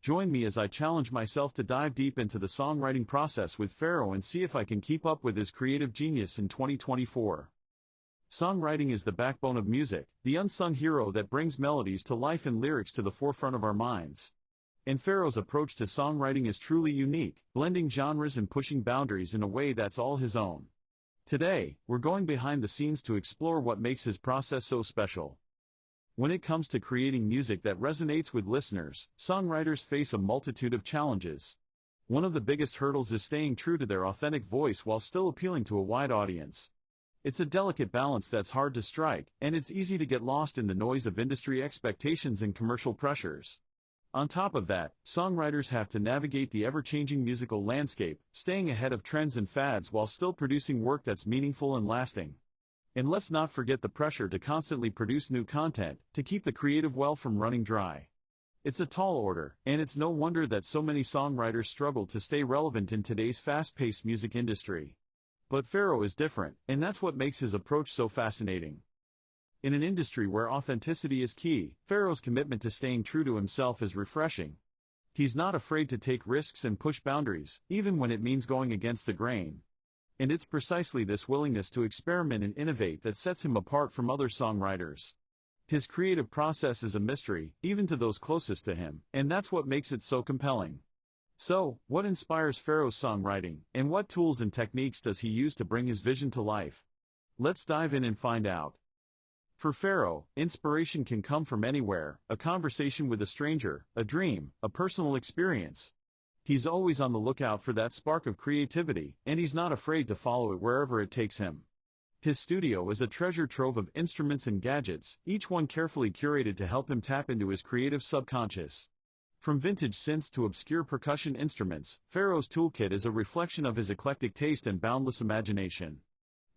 Join me as I challenge myself to dive deep into the songwriting process with Pharoah and see if I can keep up with his creative genius in 2024. Songwriting is the backbone of music, the unsung hero that brings melodies to life and lyrics to the forefront of our minds. And Pharoah's approach to songwriting is truly unique, blending genres and pushing boundaries in a way that's all his own. Today, we're going behind the scenes to explore what makes his process so special. When it comes to creating music that resonates with listeners, songwriters face a multitude of challenges. One of the biggest hurdles is staying true to their authentic voice while still appealing to a wide audience. It's a delicate balance that's hard to strike, and it's easy to get lost in the noise of industry expectations and commercial pressures. On top of that, songwriters have to navigate the ever-changing musical landscape, staying ahead of trends and fads while still producing work that's meaningful and lasting. And let's not forget the pressure to constantly produce new content, to keep the creative well from running dry. It's a tall order, and it's no wonder that so many songwriters struggle to stay relevant in today's fast-paced music industry. But Pharoah is different, and that's what makes his approach so fascinating. In an industry where authenticity is key, Pharoah's commitment to staying true to himself is refreshing. He's not afraid to take risks and push boundaries, even when it means going against the grain. And it's precisely this willingness to experiment and innovate that sets him apart from other songwriters. His creative process is a mystery, even to those closest to him, and that's what makes it so compelling. So, what inspires Pharoah's songwriting, and what tools and techniques does he use to bring his vision to life? Let's dive in and find out. For Pharoah, inspiration can come from anywhere: a conversation with a stranger, a dream, a personal experience. He's always on the lookout for that spark of creativity, and he's not afraid to follow it wherever it takes him. His studio is a treasure trove of instruments and gadgets, each one carefully curated to help him tap into his creative subconscious. From vintage synths to obscure percussion instruments, Pharoah's toolkit is a reflection of his eclectic taste and boundless imagination.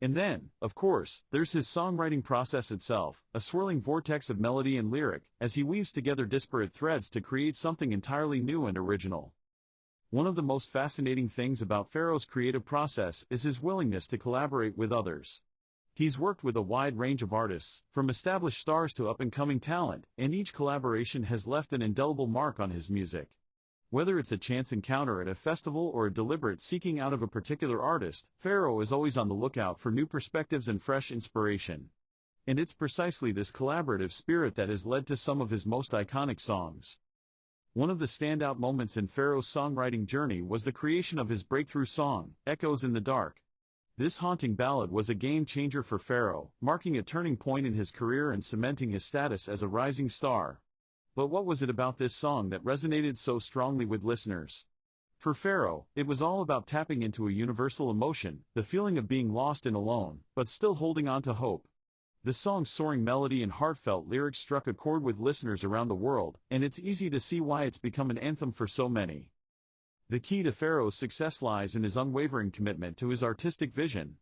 And then, of course, there's his songwriting process itself, a swirling vortex of melody and lyric, as he weaves together disparate threads to create something entirely new and original. One of the most fascinating things about Pharoah's creative process is his willingness to collaborate with others. He's worked with a wide range of artists, from established stars to up-and-coming talent, and each collaboration has left an indelible mark on his music. Whether it's a chance encounter at a festival or a deliberate seeking out of a particular artist, Pharoah is always on the lookout for new perspectives and fresh inspiration. And it's precisely this collaborative spirit that has led to some of his most iconic songs. One of the standout moments in Pharoah's songwriting journey was the creation of his breakthrough song, Echoes in the Dark. This haunting ballad was a game-changer for Pharoah, marking a turning point in his career and cementing his status as a rising star. But what was it about this song that resonated so strongly with listeners? For Pharoah, it was all about tapping into a universal emotion, the feeling of being lost and alone, but still holding on to hope. The song's soaring melody and heartfelt lyrics struck a chord with listeners around the world, and it's easy to see why it's become an anthem for so many. The key to Pharoah's success lies in his unwavering commitment to his artistic vision.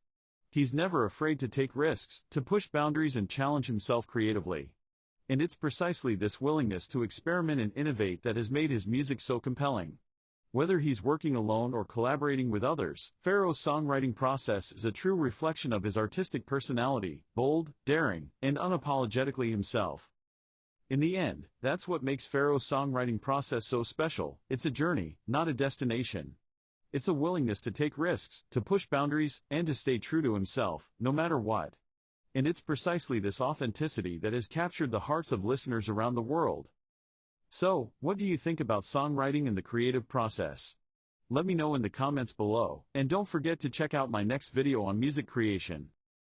He's never afraid to take risks, to push boundaries and challenge himself creatively. And it's precisely this willingness to experiment and innovate that has made his music so compelling. Whether he's working alone or collaborating with others, Pharoah's songwriting process is a true reflection of his artistic personality, bold, daring, and unapologetically himself. In the end, that's what makes Pharoah's songwriting process so special. It's a journey, not a destination. It's a willingness to take risks, to push boundaries, and to stay true to himself, no matter what. And it's precisely this authenticity that has captured the hearts of listeners around the world. So, what do you think about songwriting and the creative process? Let me know in the comments below, and don't forget to check out my next video on music creation.